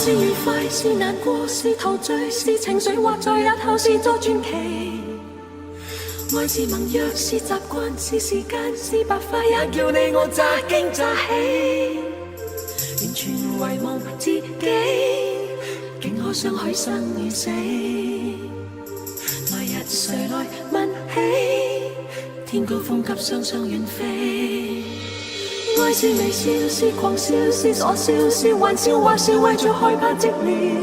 是愉快，是難過，是陶醉，是情緒，或在日後是作傳奇。愛是盟約，是習慣，是時間，是白髮，也叫你我乍驚乍喜。完全遺忘自己，竟可相許生與死。來日誰來問起？天高風急，雙雙遠飛。愛是微笑，是狂笑，是傻笑，是玩笑，或是為著害怕寂寥。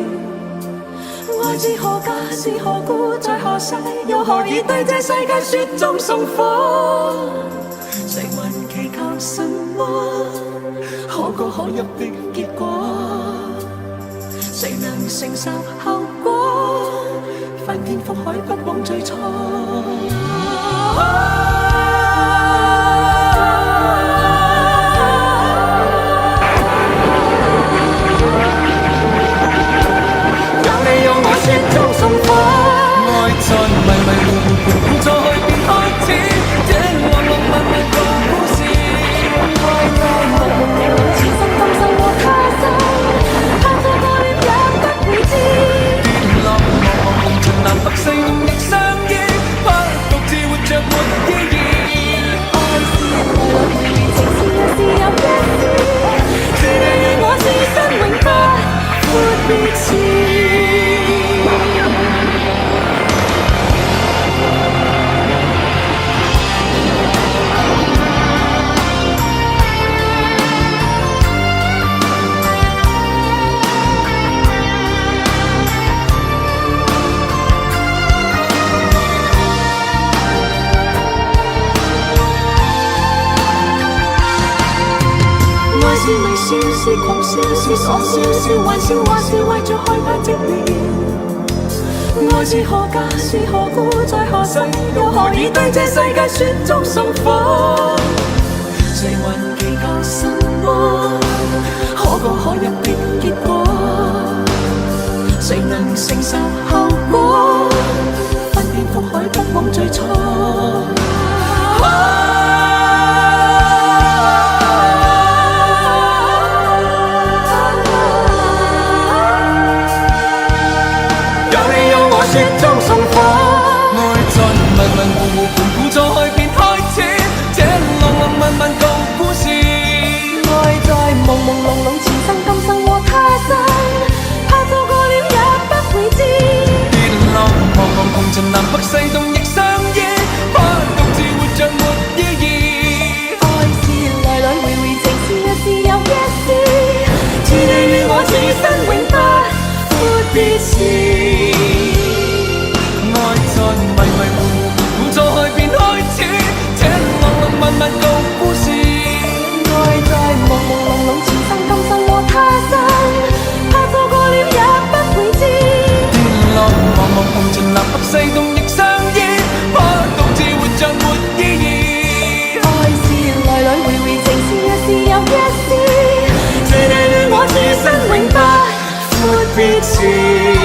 愛是何價，是何故，在何世，又何以對這世界雪中送火？誰還祈求什麼可歌可泣的結果？誰能承受後果？翻天覆海，不枉最初。雪中送火，愛在迷迷糊糊盤盤錯去便開始，這浪浪漫漫個故事。愛在朦朦朧朧前生今生和他生，怕錯過了也不會知。跌落茫茫紅塵南北西東亦相依，怕獨自活着沒意義。愛是來來回回情是有時有一絲，是你與我此生永不闊別時。是微笑，是狂笑，是傻笑，是玩笑，或是為著害怕寂寥。愛是何價，是何故，在何世，又何以對這世界雪中送火？誰還祈求什麼可歌可泣的結果？誰能承受後果？翻天覆海，不枉最初。雪中送火，愛在迷迷糊糊盤盤錯去便開始，這浪浪漫漫舊故事。愛在朦朦朧朧前生今生和他生，怕錯過了也不會知。跌落茫茫紅塵南北西東亦相依，怕獨自活着沒意義。愛是來來回回情是有時有一絲，似你與我此生永不闊別時。在迷迷糊糊盤錯去便開始，這浪浪漫漫舊故事。愛在朦朦朧朧前生今生和他生，怕錯過了也不會知。跌落茫茫紅塵南北西東亦相依，怕獨自活着沒意義。愛是來來回回情是有時有一絲，是你與我此生永不闊別時。